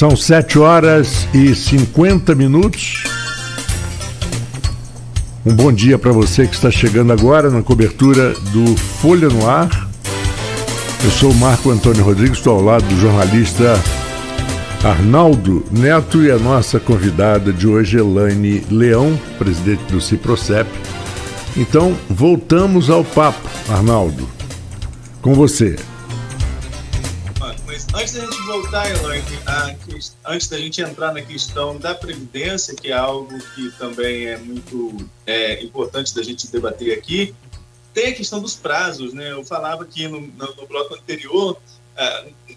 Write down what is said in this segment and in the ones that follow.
São 7h50. Um bom dia para você que está chegando agora na cobertura do Folha no Ar. Eu sou o Marco Antônio Rodrigues, estou ao lado do jornalista Arnaldo Neto e a nossa convidada de hoje, Elaine Leão, presidente do Ciprocep. Então, voltamos ao papo, Arnaldo, com você. Mas antes da gente voltar, Elaine, antes da gente entrar na questão da Previdência, que é algo que também é muito importante da gente debater aqui, tem a questão dos prazos, né? Eu falava aqui no bloco anterior,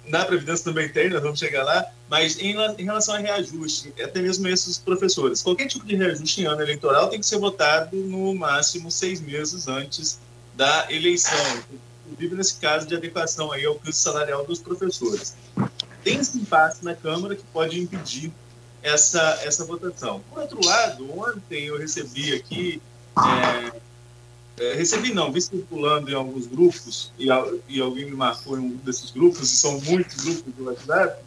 na Previdência também tem, nós vamos chegar lá, mas em relação a reajuste, até mesmo esses professores, qualquer tipo de reajuste em ano eleitoral tem que ser votado no máximo 6 meses antes da eleição, inclusive nesse caso de adequação aí ao piso salarial dos professores. Tem esse impasse na Câmara que pode impedir essa votação. Por outro lado, ontem eu recebi aqui... vi circulando em alguns grupos, e alguém me marcou em um desses grupos, e são muitos grupos do WhatsApp,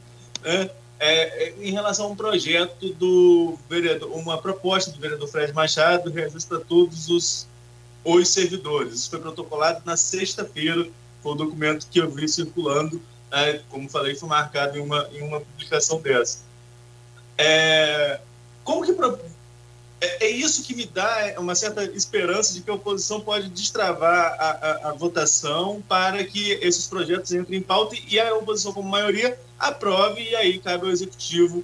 em relação a um projeto do vereador, uma proposta do vereador Fred Machado, reajuste para todos os servidores. Isso foi protocolado na sexta-feira, foi o documento que eu vi circulando, como falei, foi marcado em uma publicação dessa. É isso que me dá uma certa esperança de que a oposição pode destravar a votação para que esses projetos entrem em pauta e a oposição, como maioria, aprove, e aí cabe ao Executivo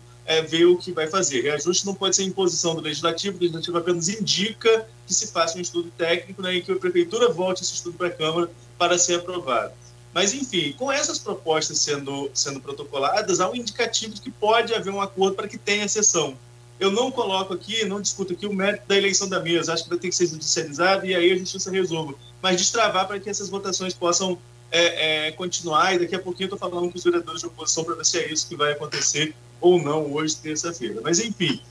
ver o que vai fazer. Reajuste não pode ser imposição do Legislativo, o Legislativo apenas indica que se faça um estudo técnico, né, e que a Prefeitura volte esse estudo para a Câmara para ser aprovado. Mas, enfim, com essas propostas sendo protocoladas, há um indicativo de que pode haver um acordo para que tenha sessão. Eu não coloco aqui, não discuto aqui o mérito da eleição da mesa, acho que vai ter que ser judicializado e aí a justiça resolva, mas destravar para que essas votações possam continuar, e daqui a pouquinho eu estou falando com os vereadores de oposição para ver se é isso que vai acontecer ou não hoje, terça-feira. Mas, enfim,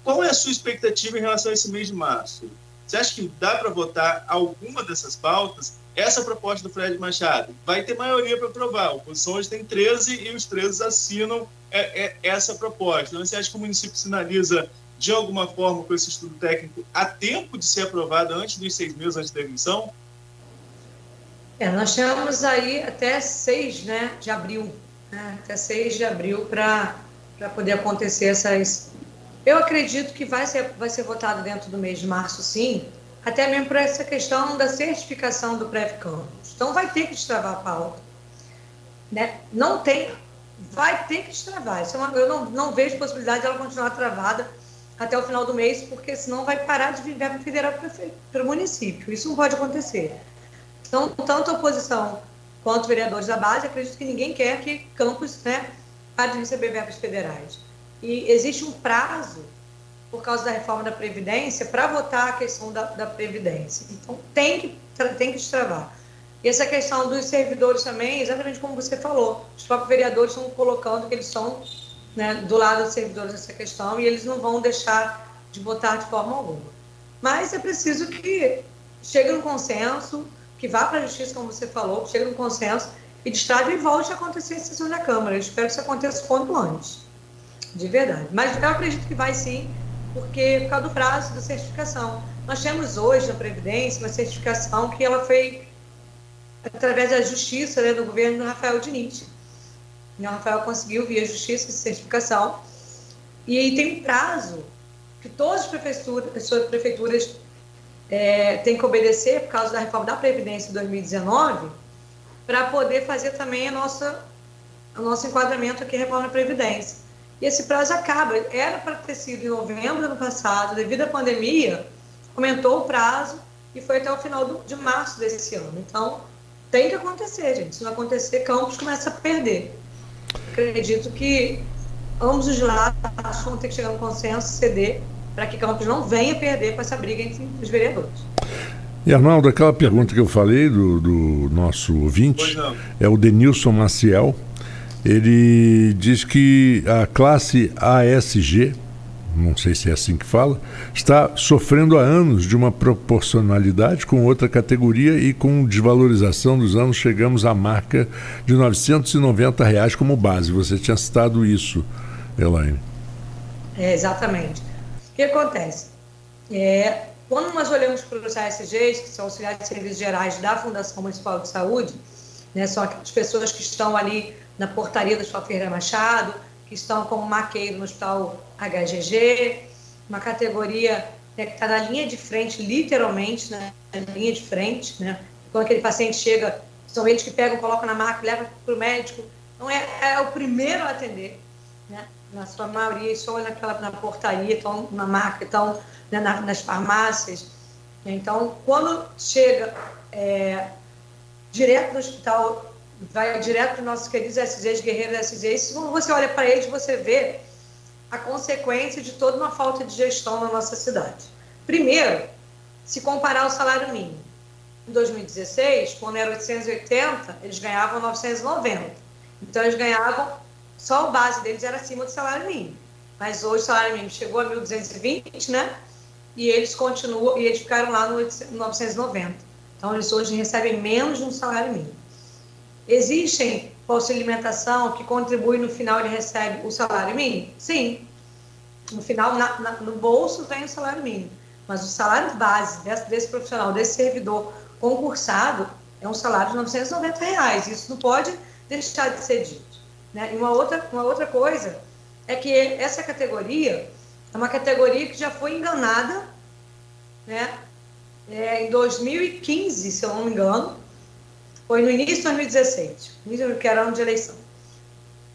qual é a sua expectativa em relação a esse mês de março? Você acha que dá para votar alguma dessas pautas? Essa proposta do Fred Machado vai ter maioria para aprovar, a oposição hoje tem 13 e os 13 assinam essa proposta. Então, você acha que o município sinaliza de alguma forma com esse estudo técnico a tempo de ser aprovado antes dos 6 meses antes da eleição? Nós temos aí até 6 de abril, até 6 de abril para poder acontecer essas... Eu acredito que vai ser votado dentro do mês de março, sim, até mesmo por essa questão da certificação do pré-campus. Então vai ter que destravar a pauta. Vai ter que destravar. Eu não vejo possibilidade de ela continuar travada até o final do mês, porque senão vai parar de vir verba federal para o município. Isso não pode acontecer. Então, tanto a oposição quanto vereadores da base, acredito que ninguém quer que campus pare de receber verbas federais. E existe um prazo, por causa da reforma da Previdência, para votar a questão da Previdência. Então, tem que destravar. E essa questão dos servidores também, exatamente como você falou, os próprios vereadores estão colocando que eles estão do lado dos servidores nessa questão e eles não vão deixar de votar de forma alguma. Mas é preciso que chegue num consenso, que vá para a justiça, como você falou, que chegue num consenso e destrave e volte a acontecer a sessão da Câmara. Eu espero que isso aconteça quanto antes, de verdade. Mas eu acredito que vai sim, porque por causa do prazo da certificação. Nós temos hoje na Previdência uma certificação que ela foi através da justiça do governo do Rafael Diniz. O Rafael conseguiu, via justiça, essa certificação. E aí tem um prazo que todas as prefeituras têm que obedecer, por causa da reforma da Previdência de 2019, para poder fazer também o nosso enquadramento aqui, reforma da Previdência. E esse prazo acaba. Era para ter sido em novembro do ano passado, devido à pandemia, aumentou o prazo e foi até o final de março desse ano. Então, tem que acontecer, gente. Se não acontecer, Campos começa a perder. Acredito que ambos os lados vão ter que chegar a um consenso, ceder, para que Campos não venha perder com essa briga entre os vereadores. E, Arnaldo, aquela pergunta que eu falei do nosso ouvinte, é o Denilson Maciel. Ele diz que a classe ASG, não sei se é assim que fala, está sofrendo há anos de uma proporcionalidade com outra categoria e com desvalorização dos anos chegamos à marca de R$ 990 como base. Você tinha citado isso. Elaine. Exatamente. O que acontece? Quando nós olhamos para os ASGs, que são auxiliares de serviços gerais da Fundação Municipal de Saúde, né, são aquelas pessoas que estão ali na portaria do Hospital Ferreira Machado, que estão como maqueiro no Hospital HGG, uma categoria, né, que está na linha de frente, literalmente, né, na linha de frente, né? Quando aquele paciente chega, são eles que pegam, colocam na maca, levam para o médico. Então, é o primeiro a atender, né? Na sua maioria, estão na portaria, estão na maca, estão, né, nas farmácias. Então, quando chega direto no hospital, vai direto para os nossos queridos SZs, guerreiros SZs, quando você olha para eles, você vê a consequência de toda uma falta de gestão na nossa cidade. Primeiro, se comparar ao salário mínimo. Em 2016, quando era 880, eles ganhavam 990. Então, eles ganhavam, só a base deles era acima do salário mínimo. Mas hoje o salário mínimo chegou a 1.220, né? E eles continuam, e eles ficaram lá no 990. Então, eles hoje recebem menos de um salário mínimo. Existem auxílio alimentação que contribui, no final ele recebe o salário mínimo? Sim. No final, no bolso vem o salário mínimo. Mas o salário base desse profissional, desse servidor concursado, é um salário de R$990. Isso não pode deixar de ser dito, né? E uma outra coisa é que essa categoria é uma categoria que já foi enganada, né? Em 2015, se eu não me engano, foi no início de 2016, que era ano de eleição.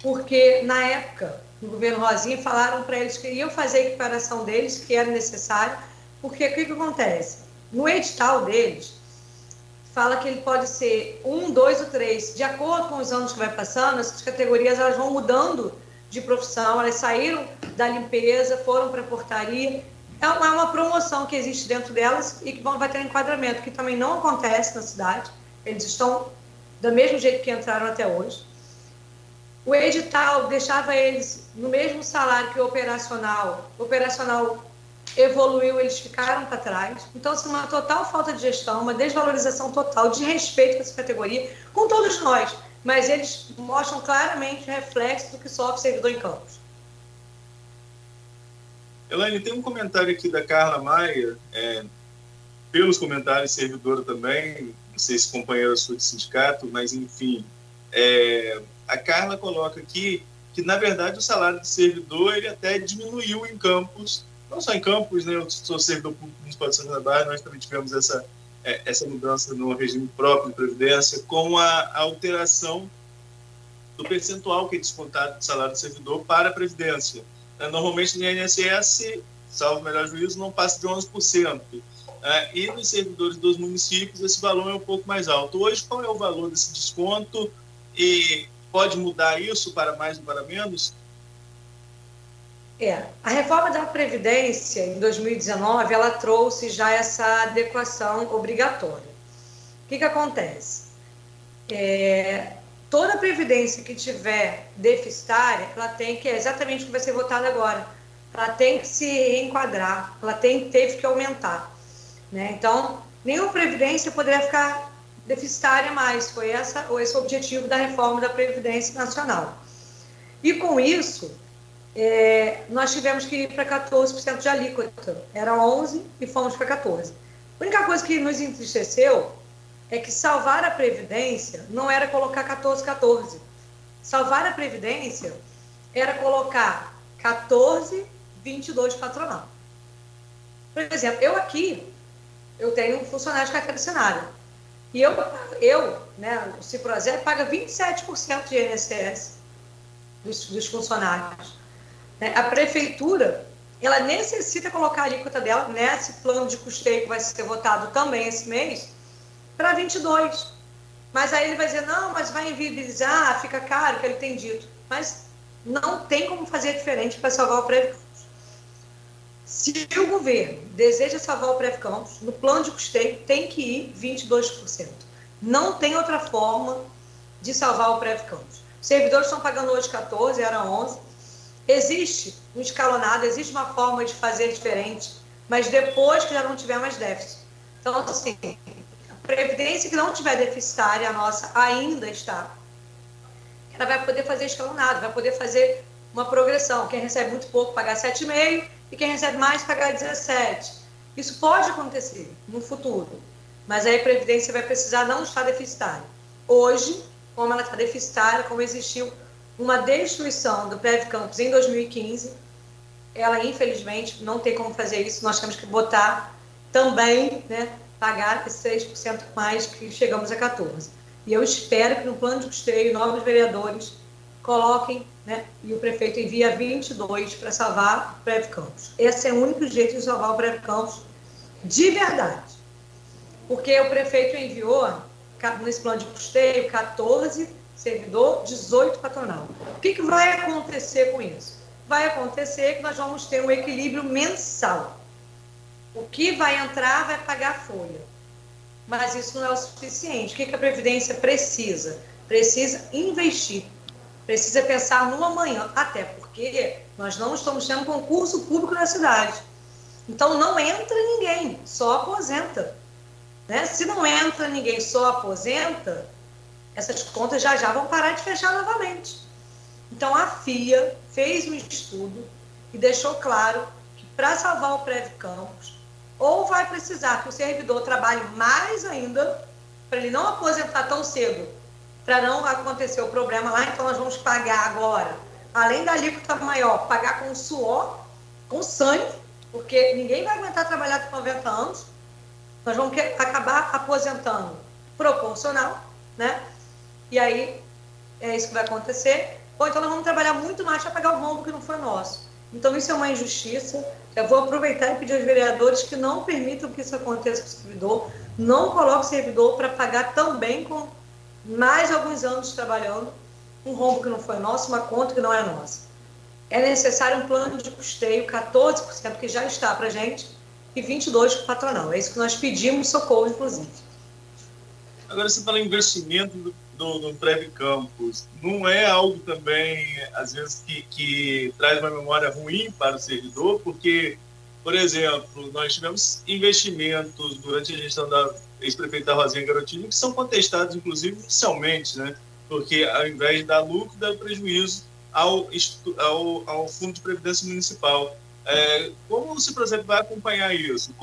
Porque, na época, no governo Rosinha, falaram para eles que iriam fazer a equiparação deles, que era necessário, porque o que acontece? No edital deles, fala que ele pode ser 1, 2 ou 3. De acordo com os anos que vai passando, essas categorias elas vão mudando de profissão, elas saíram da limpeza, foram para a portaria. É uma promoção que existe dentro delas e que vai ter um enquadramento, que também não acontece na cidade. Eles estão do mesmo jeito que entraram até hoje. O edital deixava eles no mesmo salário que o operacional. O operacional evoluiu, eles ficaram para trás. Então, assim, uma total falta de gestão, uma desvalorização total de respeito com essa categoria, com todos nós. Mas eles mostram claramente o reflexo do que sofre o servidor em campos. Elaine, tem um comentário aqui da Carla Maia, pelos comentários, servidora também, não sei se companheira sua de sindicato, mas enfim, a Carla coloca aqui que, na verdade, o salário de servidor ele até diminuiu em Campos, não só em Campos, né? Eu sou servidor público municipal de Santa Bárbara, nós também tivemos essa mudança no regime próprio de previdência, com a alteração do percentual que é descontado do salário do servidor para a previdência. Normalmente no INSS, salvo o melhor juízo, não passa de 11%. E nos servidores dos municípios esse valor é um pouco mais alto. Hoje, qual é o valor desse desconto? E pode mudar isso para mais ou para menos? A reforma da Previdência, em 2019, ela trouxe já essa adequação obrigatória. O que acontece? Toda Previdência que tiver deficitária, ela tem que, exatamente o que vai ser votado agora, ela tem que se reenquadrar, ela teve que aumentar, né? Então, nenhuma Previdência poderia ficar deficitária mais, foi esse o objetivo da reforma da Previdência Nacional. E com isso, nós tivemos que ir para 14% de alíquota, era 11% e fomos para 14%. A única coisa que nos entristeceu é que salvar a Previdência não era colocar 14. Salvar a Previdência era colocar 14, 22 patronal. Por exemplo, eu tenho um funcionário de carteira assinada. E né, o Ciprozé paga 27% de INSS dos funcionários. A prefeitura, ela necessita colocar a alíquota dela nesse plano de custeio que vai ser votado também esse mês, para 22. Mas aí ele vai dizer, não, mas vai inviabilizar, fica caro, que ele tem dito. Mas não tem como fazer diferente para salvar o Previcampos. Se o governo deseja salvar o Previcampos, no plano de custeio tem que ir 22%. Não tem outra forma de salvar o Previcampos. Os servidores estão pagando hoje 14, era 11. Existe um escalonado, existe uma forma de fazer diferente, mas depois que já não tiver mais déficit. Então, assim, Previdência que não tiver deficitária, a nossa ainda está. Ela vai poder fazer escalonado, vai poder fazer uma progressão. Quem recebe muito pouco pagar 7,5% e quem recebe mais pagar 17%. Isso pode acontecer no futuro, mas aí a Previdência vai precisar não estar deficitária. Hoje, como ela está deficitária, como existiu uma destruição do Previcampus em 2015, ela infelizmente não tem como fazer isso, nós temos que botar também, né, pagar esses 3% mais que chegamos a 14%. E eu espero que no plano de custeio, novos vereadores coloquem, né, e o prefeito envia 22 para salvar o Previcampus. Esse é o único jeito de salvar o Previcampus de verdade. Porque o prefeito enviou, nesse plano de custeio, 14 servidor, 18 patronal. O que vai acontecer com isso? Vai acontecer que nós vamos ter um equilíbrio mensal. O que vai entrar vai pagar a folha. Mas isso não é o suficiente. O que a Previdência precisa? Precisa investir. Precisa pensar no amanhã. Até porque nós não estamos tendo concurso público na cidade. Então não entra ninguém, só aposenta. Né? Se não entra ninguém, só aposenta, essas contas já vão parar de fechar novamente. Então a FIA fez um estudo e deixou claro que para salvar o Previcampus, ou vai precisar que o servidor trabalhe mais ainda, para ele não aposentar tão cedo, para não acontecer o problema lá, então nós vamos pagar agora, além da alíquota maior, pagar com suor, com sangue, porque ninguém vai aguentar trabalhar com 90 anos, nós vamos acabar aposentando proporcional, né? E aí é isso que vai acontecer, ou então nós vamos trabalhar muito mais para pagar o rombo que não foi nosso. Então isso é uma injustiça. Eu vou aproveitar e pedir aos vereadores que não permitam que isso aconteça com o servidor, não coloquem o servidor para pagar também com mais alguns anos trabalhando, um rombo que não foi nosso, uma conta que não é nossa. É necessário um plano de custeio, 14%, que já está para a gente, e 22% para o patronal. É isso que nós pedimos, socorro, inclusive. Agora, você fala em investimento do Previcampus, não é algo também, às vezes, que traz uma memória ruim para o servidor? Porque, por exemplo, nós tivemos investimentos durante a gestão da ex-prefeita Rosinha Garotinho que são contestados, inclusive, judicialmente, né? Porque, ao invés de dar lucro, dá prejuízo ao Fundo de Previdência Municipal. Como o CIPROSEP vai acompanhar isso?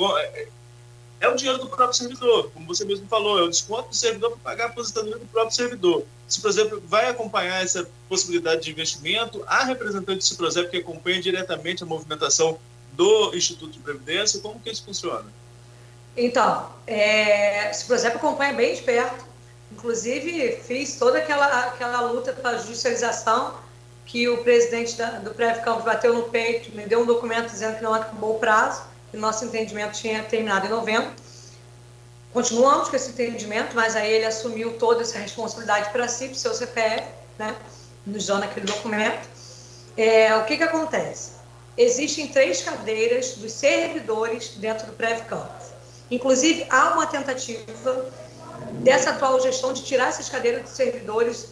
É o dinheiro do próprio servidor, como você mesmo falou, é o desconto do servidor para pagar a aposentadoria do próprio servidor. O CIPROSEP vai acompanhar essa possibilidade de investimento? Há representante do CIPROSEP que acompanha diretamente a movimentação do Instituto de Previdência? Como que isso funciona? Então, o CIPROSEP acompanha bem de perto. Inclusive, fiz toda aquela luta para a judicialização, que o presidente do Previcampus bateu no peito, me deu um documento dizendo que não acabou o prazo, que o nosso entendimento tinha terminado em novembro. Continuamos com esse entendimento, mas aí ele assumiu toda essa responsabilidade para si, para o seu CPF, né? Nos dando aquele documento. O que acontece? Existem 3 cadeiras dos servidores dentro do Previcampus. Inclusive, há uma tentativa dessa atual gestão de tirar essas cadeiras dos servidores,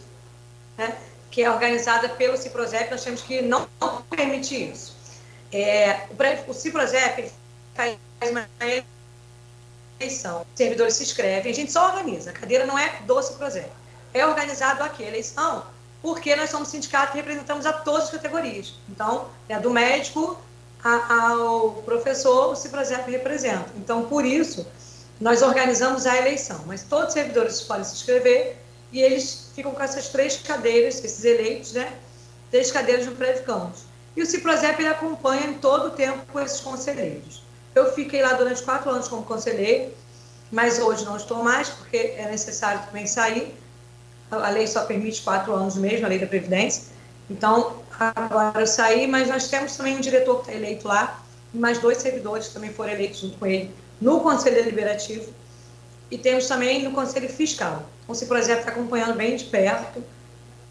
né? Que é organizada pelo CIPROSEP. Nós temos que não permitir isso. O CIPROSEP faz uma eleição, os servidores se inscrevem, a gente só organiza, a cadeira não é do CIPROSEP, é organizado aqui a eleição, porque nós somos sindicato que representamos a todas as categorias. Então, do médico ao professor, o CIPROSEP representa. Então, por isso, nós organizamos a eleição, mas todos os servidores podem se inscrever e eles ficam com essas 3 cadeiras, esses eleitos, né? 3 cadeiras no Previcampus. E o CIPROSEP ele acompanha em todo o tempo com esses conselheiros. Eu fiquei lá durante 4 anos como conselheiro, mas hoje não estou mais, porque é necessário também sair. A lei só permite 4 anos mesmo, a lei da Previdência. Então, agora eu saí, mas nós temos também um diretor que está eleito lá, e mais 2 servidores que também foram eleitos junto com ele no Conselho Deliberativo, e temos também no Conselho Fiscal. Então, o CIPROSEP está acompanhando bem de perto.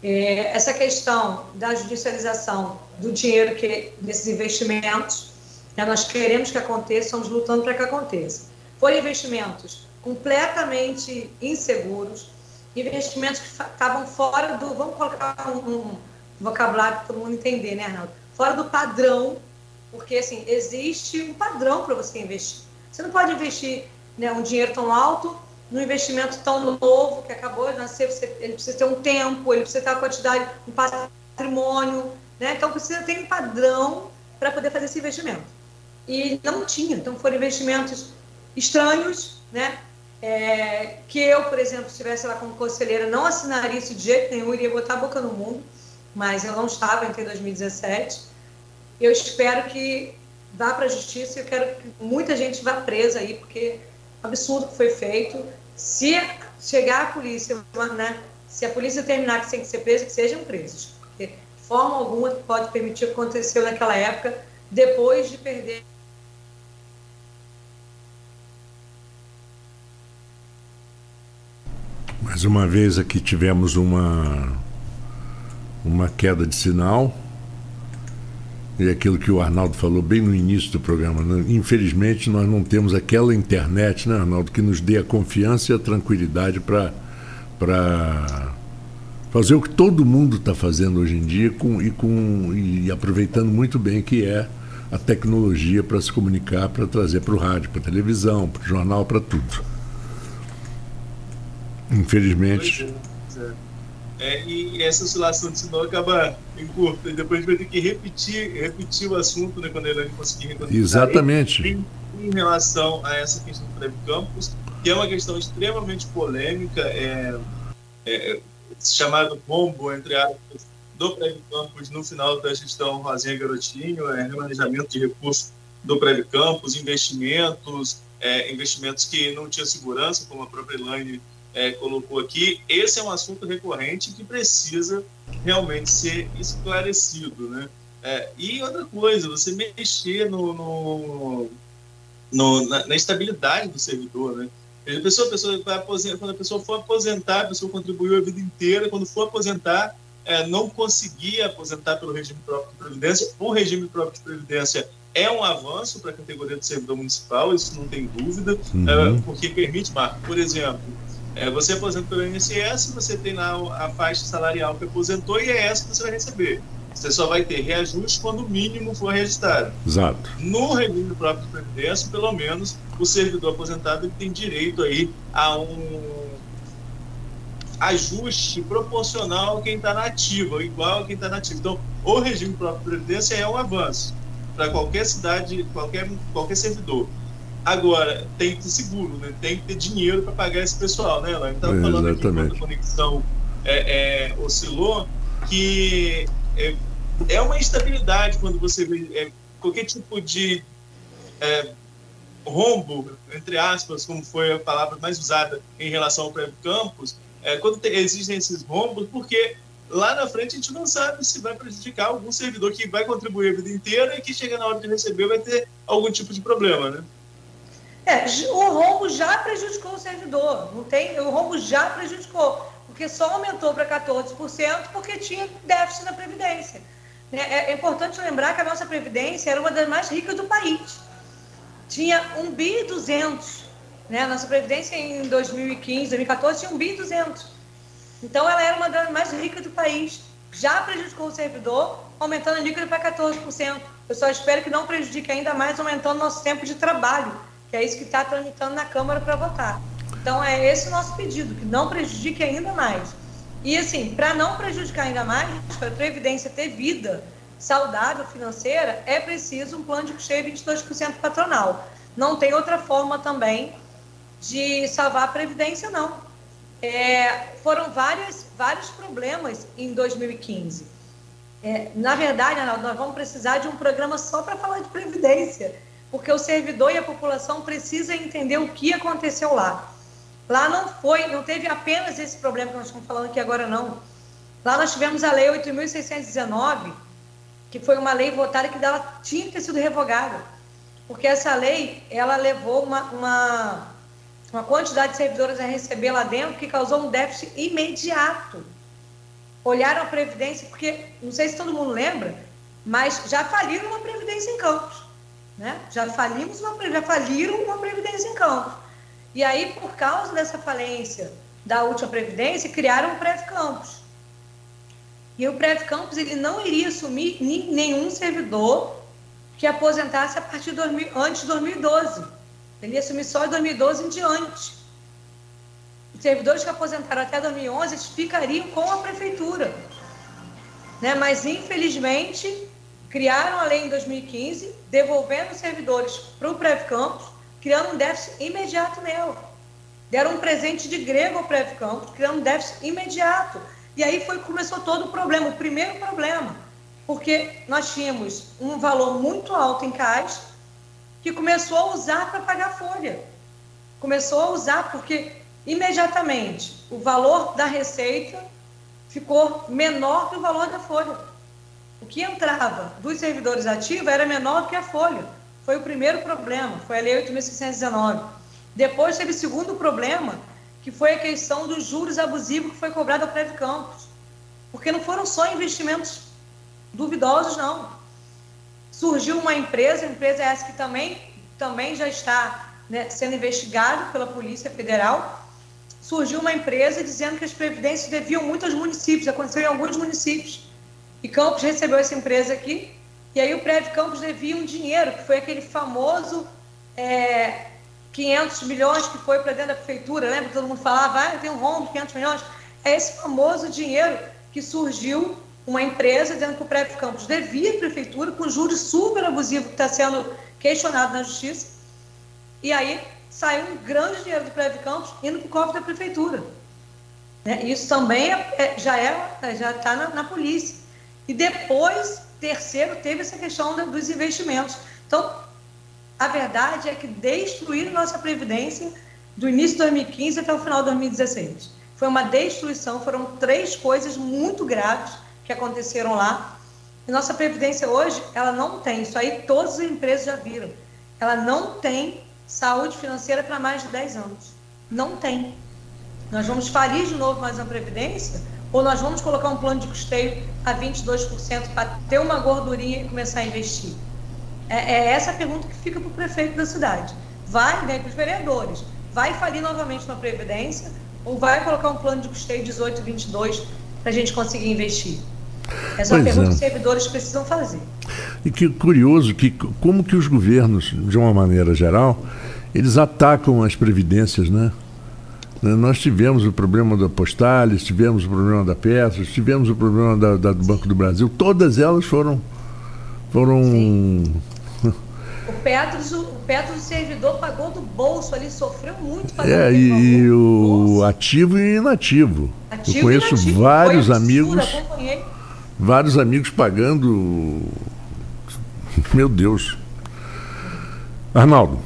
Essa questão da judicialização do dinheiro desses investimentos, nós queremos que aconteça, estamos lutando para que aconteça. Foram investimentos completamente inseguros, investimentos que estavam fora do, vamos colocar um vocabulário para todo mundo entender, né, Arnaldo? Fora do padrão, porque assim, existe um padrão para você investir. Você não pode investir, né, um dinheiro tão alto num investimento tão novo que acabou de nascer. Ele precisa ter um tempo, ele precisa ter uma quantidade, um patrimônio, né? Então precisa ter um padrão para poder fazer esse investimento. E não tinha, então foram investimentos estranhos, né? Que eu, por exemplo, se estivesse lá como conselheira, não assinaria isso de jeito nenhum, iria botar a boca no mundo, mas eu não estava, entrei em 2017. Eu espero que vá para a justiça e eu quero que muita gente vá presa aí, porque é um absurdo que foi feito. Se chegar a polícia, né, se a polícia determinar que tem que ser preso, que sejam presos. Porque de forma alguma pode permitir o que aconteceu naquela época, depois de perder. Mais uma vez aqui tivemos uma queda de sinal. E aquilo que o Arnaldo falou bem no início do programa, né? Infelizmente nós não temos aquela internet, né, Arnaldo, que nos dê a confiança e a tranquilidade para fazer o que todo mundo está fazendo hoje em dia e aproveitando muito bem, que é a tecnologia para se comunicar, para trazer para o rádio, para a televisão, para o jornal, para tudo. Infelizmente. E essa oscilação de sinal acaba em curta, e depois a gente vai ter que repetir o assunto, né, quando a Elaine conseguir reconhecer. Exatamente. Em relação a essa questão do Prévio Campos, que é uma questão extremamente polêmica, chamado rombo, entre aspas, do Prévio Campos no final da gestão Rosinha Garotinho, remanejamento de recursos do Prévio Campos, investimentos que não tinham segurança, como a própria Elaine colocou aqui. Esse é um assunto recorrente que precisa realmente ser esclarecido, né? E outra coisa, você mexer na estabilidade do servidor, né? A pessoa vai aposentar, quando a pessoa for aposentar, a pessoa contribuiu a vida inteira, quando for aposentar, não conseguia aposentar pelo regime próprio de previdência. O regime próprio de previdência é um avanço para a categoria de servidor municipal, isso não tem dúvida, porque permite, Marco, por exemplo, você aposenta pelo INSS, você tem lá a faixa salarial que aposentou e é essa que você vai receber. Você só vai ter reajuste quando o mínimo for registrado. Exato. No regime próprio de previdência, pelo menos, o servidor aposentado ele tem direito aí a um ajuste proporcional a quem está na ativa, igual a quem está na ativa. Então, o regime próprio de previdência é um avanço para qualquer cidade, qualquer servidor. Agora, tem que ter seguro, né? Tem que ter dinheiro para pagar esse pessoal, né? Ela estava falando aqui quando a conexão oscilou, que é uma instabilidade quando você vê qualquer tipo de rombo, entre aspas, como foi a palavra mais usada em relação ao Prévio Campos, quando existem esses rombos, porque lá na frente a gente não sabe se vai prejudicar algum servidor que vai contribuir a vida inteira e que chega na hora de receber vai ter algum tipo de problema, né? O rombo já prejudicou o servidor, o rombo já prejudicou, porque só aumentou para 14% porque tinha déficit na Previdência. É importante lembrar que a nossa Previdência era uma das mais ricas do país. Tinha 1,2 bi, né? A nossa Previdência em 2015, 2014 tinha 1,2 bi. Então ela era uma das mais ricas do país. Já prejudicou o servidor, aumentando a líquida para 14%. Eu só espero que não prejudique ainda mais, aumentando nosso tempo de trabalho, que é isso que está tramitando na Câmara para votar. Então, é esse o nosso pedido, que não prejudique ainda mais. E, assim, para não prejudicar ainda mais, para a Previdência ter vida saudável financeira, é preciso um plano de custeio 22% patronal. Não tem outra forma também de salvar a Previdência, não. Foram vários problemas em 2015. Na verdade, Arnaldo, nós vamos precisar de um programa só para falar de Previdência, porque o servidor e a população precisam entender o que aconteceu lá. Lá não teve apenas esse problema que nós estamos falando aqui agora, não. Lá nós tivemos a Lei 8.619, que foi uma lei votada que ela tinha que ter sido revogada, porque essa lei, ela levou uma quantidade de servidores a receber lá dentro que causou um déficit imediato. Olharam a Previdência, porque, não sei se todo mundo lembra, mas já faliram uma Previdência em Campos. Né? Já faliram uma Previdência em Campos. E aí, por causa dessa falência da última Previdência, criaram o Prévio Campos. E o Prévio Campos ele não iria assumir nenhum servidor que aposentasse a partir antes de 2012. Ele ia assumir só em 2012 em diante. Os servidores que aposentaram até 2011 ficariam com a prefeitura. né? Mas, infelizmente, criaram a lei em 2015, devolvendo os servidores para o Previcampus, criando um déficit imediato nela. Deram um presente de grego ao Previcampus, criando um déficit imediato. E aí começou todo o problema, o primeiro problema, porque nós tínhamos um valor muito alto em caixa, que começou a usar para pagar folha. Começou a usar porque, imediatamente, o valor da receita ficou menor que o valor da folha. O que entrava dos servidores ativos era menor que a folha. Foi o primeiro problema, foi a Lei 8.619. Depois teve o segundo problema, que foi a questão dos juros abusivos que foi cobrado ao Previcampus. Porque não foram só investimentos duvidosos, não. Surgiu uma empresa, a empresa essa que também já está, né, sendo investigada pela Polícia Federal. Surgiu uma empresa dizendo que as previdências deviam muito aos municípios, aconteceu em alguns municípios. E Campos recebeu essa empresa aqui, e aí o Previcampus devia um dinheiro, que foi aquele famoso 500 milhões que foi para dentro da prefeitura, lembra que todo mundo falava, tem um rombo, 500 milhões? É esse famoso dinheiro que surgiu uma empresa dizendo que o Previcampus devia à prefeitura, com juros super abusivos que está sendo questionado na justiça, e aí saiu um grande dinheiro do Previcampus indo para o cofre da prefeitura. Né? Isso também já está na polícia. E depois, terceiro, teve essa questão dos investimentos. Então, a verdade é que destruíram nossa Previdência do início de 2015 até o final de 2016. Foi uma destruição, foram 3 coisas muito graves que aconteceram lá. E nossa Previdência hoje, ela não tem, isso aí todas as empresas já viram, ela não tem saúde financeira para mais de 10 anos. Não tem. Nós vamos falir de novo mais uma Previdência, ou nós vamos colocar um plano de custeio a 22% para ter uma gordurinha e começar a investir? É essa a pergunta que fica para o prefeito da cidade. Vai, né, para os vereadores, vai falir novamente uma Previdência ou vai colocar um plano de custeio 18, 22 para a gente conseguir investir? Essa é a pergunta que os servidores precisam fazer. E que curioso, como que os governos, de uma maneira geral, eles atacam as previdências, né? Nós tivemos o problema da Postales, tivemos o problema da Petros, tivemos o problema do Banco do Brasil, todas elas foram... O Petros, o servidor pagou do bolso ali, sofreu muito. E o ativo e inativo. Eu conheço vários amigos pagando... Meu Deus. Arnaldo,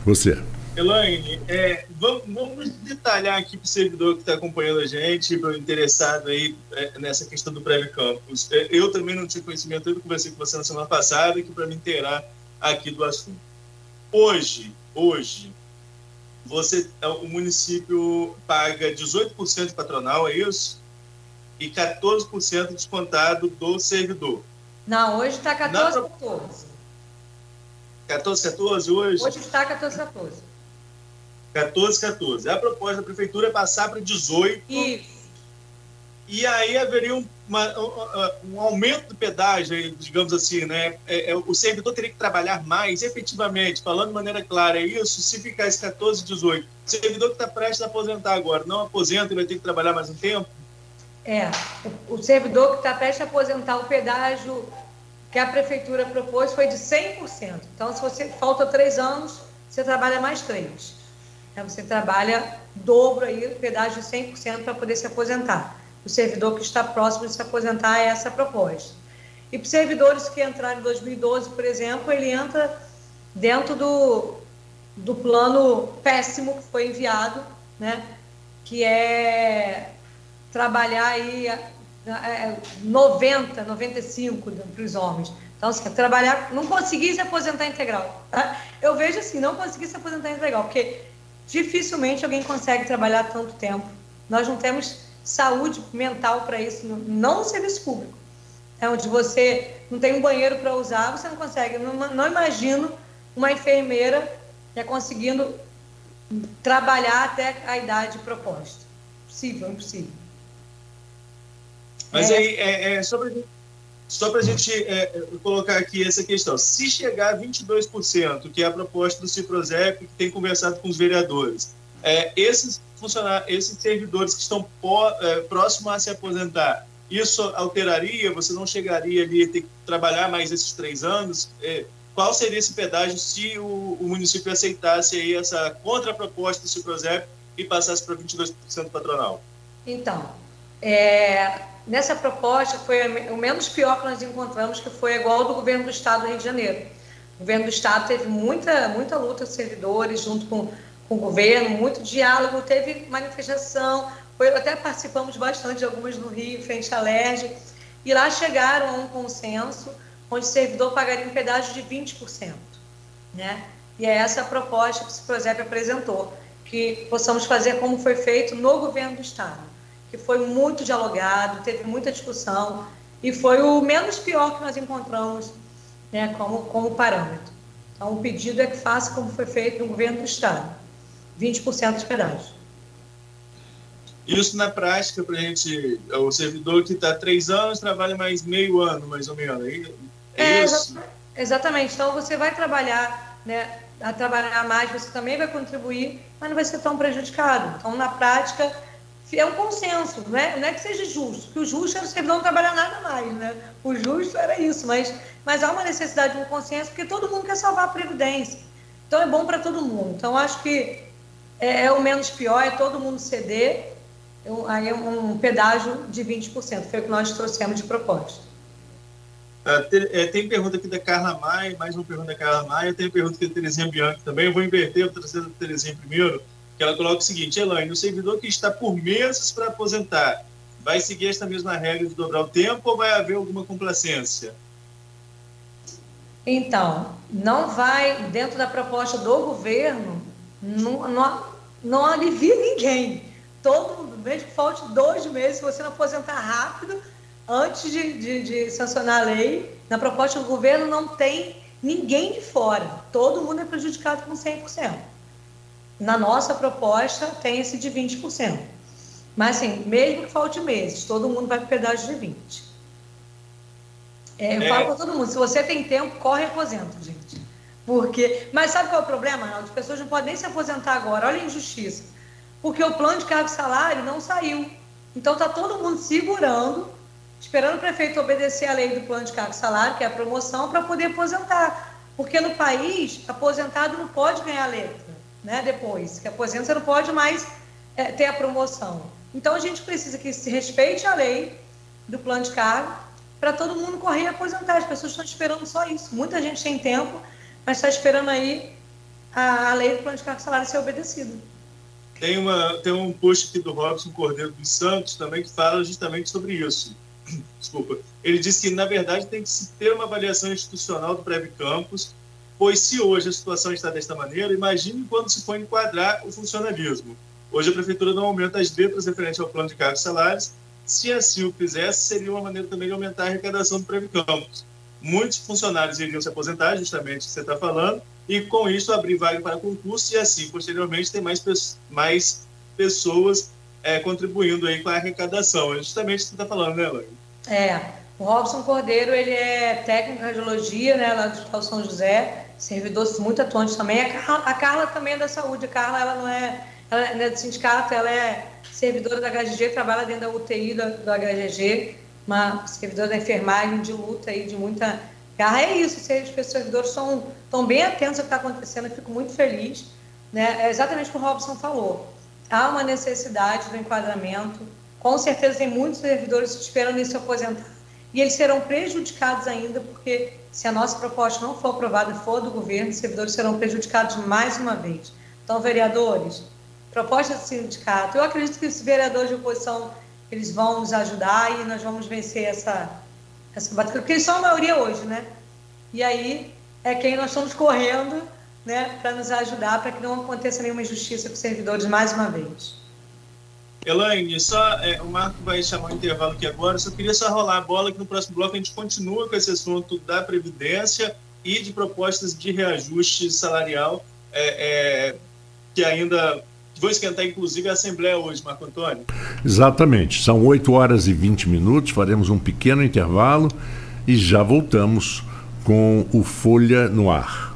você... Elaine, vamos detalhar aqui para o servidor que está acompanhando a gente, para o interessado aí nessa questão do Previcampus. Eu também não tinha conhecimento, eu conversei com você na semana passada, aqui para me inteirar aqui do assunto. Hoje o município paga 18% patronal, é isso? E 14% descontado do servidor. Não, hoje está 14,14. 14,14 hoje? Hoje está 14,14. 14,14. A proposta da prefeitura é passar para 18. Isso. E aí haveria um aumento do pedágio, digamos assim, né? O servidor teria que trabalhar mais, efetivamente, falando de maneira clara, é isso? Se ficar esse 14, 18, o servidor que está prestes a aposentar agora, não aposenta e vai ter que trabalhar mais um tempo? O servidor que está prestes a aposentar, o pedágio que a prefeitura propôs foi de 100%. Então, se você falta 3 anos, você trabalha mais 3. Você trabalha dobro aí, o pedágio de 100% para poder se aposentar. O servidor que está próximo de se aposentar é essa a proposta. E para os servidores que entraram em 2012, por exemplo, ele entra dentro do plano péssimo que foi enviado, né? Que é trabalhar aí 90, 95 para os homens. Então, se trabalhar, não conseguir se aposentar integral. Tá? Eu vejo assim, não conseguir se aposentar integral, porque dificilmente alguém consegue trabalhar tanto tempo. Nós não temos saúde mental para isso, não no serviço público. Onde você não tem um banheiro para usar, você não consegue. Não imagino uma enfermeira conseguindo trabalhar até a idade proposta. Impossível. Mas aí, só para a gente colocar aqui essa questão, se chegar a 22%, que é a proposta do Ciprozep, que tem conversado com os vereadores, esses servidores que estão próximos a se aposentar, isso alteraria? Você não chegaria ali a ter que trabalhar mais esses 3 anos? Qual seria esse pedágio se o município aceitasse aí essa contraproposta do Ciprozep e passasse para 22% patronal? Então, nessa proposta foi o menos pior que nós encontramos, que foi igual ao do governo do Estado do Rio de Janeiro. O governo do Estado teve muita luta dos servidores junto com o governo, muito diálogo, teve manifestação, até participamos bastante de algumas no Rio, frente à LERJ, e lá chegaram a um consenso onde o servidor pagaria um pedágio de 20%. Né? E é essa a proposta que o Ciprozep apresentou, que possamos fazer como foi feito no governo do Estado, que foi muito dialogado, teve muita discussão, e foi o menos pior que nós encontramos, né, como parâmetro. Então, o pedido é que faça como foi feito no governo do Estado, 20% de pedágio. Isso na prática, para a gente, o servidor que está 3 anos trabalha mais meio ano, mais ou menos. Isso? Exatamente. Então, você vai trabalhar, né, a trabalhar mais, você também vai contribuir, mas não vai ser tão prejudicado. Então, na prática, é um consenso, né? Não é que seja justo, porque o justo era o servidor não trabalhar nada mais, né? O justo era isso, mas há uma necessidade de um consenso, porque todo mundo quer salvar a Previdência. Então, é bom para todo mundo. Então, acho que é o menos pior, é todo mundo ceder, aí um pedágio de 20%, foi o que nós trouxemos de proposta. Tem pergunta aqui da Carla Maia, mais uma pergunta da Carla Maia, tem pergunta aqui da Terezinha Bianchi também, eu vou inverter, vou trazer da Terezinha primeiro, que ela coloca o seguinte: Elaine, o servidor que está por meses para aposentar, vai seguir esta mesma regra de dobrar o tempo ou vai haver alguma complacência? Então, não vai, dentro da proposta do governo, não alivia ninguém. Todo mundo, mesmo que falte 2 meses, se você não aposentar rápido, antes de sancionar a lei, na proposta do governo não tem ninguém de fora. Todo mundo é prejudicado com 100%. Na nossa proposta tem esse de 20%. Mas, assim, mesmo que falte meses, todo mundo vai para o pedágio de 20%. Eu falo para todo mundo, se você tem tempo, corre e aposenta, gente. Mas sabe qual é o problema, Arnaldo? As pessoas não podem nem se aposentar agora. Olha a injustiça. Porque o plano de cargo e salário não saiu. Então, está todo mundo segurando, esperando o prefeito obedecer a lei do plano de cargo e salário, que é a promoção, para poder aposentar. Porque no país, aposentado não pode ganhar letra, né? Depois que aposenta, você não pode mais ter a promoção. Então, a gente precisa que se respeite a lei do plano de cargo para todo mundo correr e aposentar. As pessoas estão esperando só isso. Muita gente tem tempo, mas está esperando aí a lei do plano de cargo e salário ser obedecida. Tem um post aqui do Robson Cordeiro dos Santos também que fala justamente sobre isso. Desculpa. Ele diz que, na verdade, tem que se ter uma avaliação institucional do Prev Campus, pois se hoje a situação está desta maneira, imagine quando se for enquadrar o funcionalismo. Hoje a Prefeitura não aumenta as letras referentes ao plano de cargos e salários. Se assim o fizesse, seria uma maneira também de aumentar a arrecadação do Prev Campus. Muitos funcionários iriam se aposentar, justamente o que você está falando, e com isso abrir vaga para concurso e assim, posteriormente, ter mais pessoas contribuindo aí com a arrecadação. É justamente o que você está falando, né, Elaine? O Robson Cordeiro, ele é técnico em radiologia, né, lá do Hospital São José, servidor muito atuante também. A Carla também é da saúde. A Carla, ela não é do sindicato, ela é servidora da HGG, trabalha dentro da UTI do HGG, uma servidora da enfermagem de luta aí, de muita garra. É isso, os servidores estão bem atentos ao que está acontecendo, eu fico muito feliz, né? É exatamente o que o Robson falou. Há uma necessidade do enquadramento, com certeza tem muitos servidores esperando isso se aposentar, e eles serão prejudicados ainda, porque se a nossa proposta não for aprovada e for do governo, os servidores serão prejudicados mais uma vez. Então, vereadores, proposta do sindicato, eu acredito que os vereadores de oposição, eles vão nos ajudar e nós vamos vencer essa batalha, porque eles são a maioria hoje, né? E aí é quem nós estamos correndo, né, para nos ajudar, para que não aconteça nenhuma injustiça com os servidores mais uma vez. Elaine, o Marco vai chamar o intervalo aqui agora, só queria rolar a bola que no próximo bloco a gente continua com esse assunto da Previdência e de propostas de reajuste salarial, que ainda vou esquentar, inclusive, a Assembleia hoje, Marco Antônio. Exatamente, são 8h20, faremos um pequeno intervalo e já voltamos com o Folha no Ar.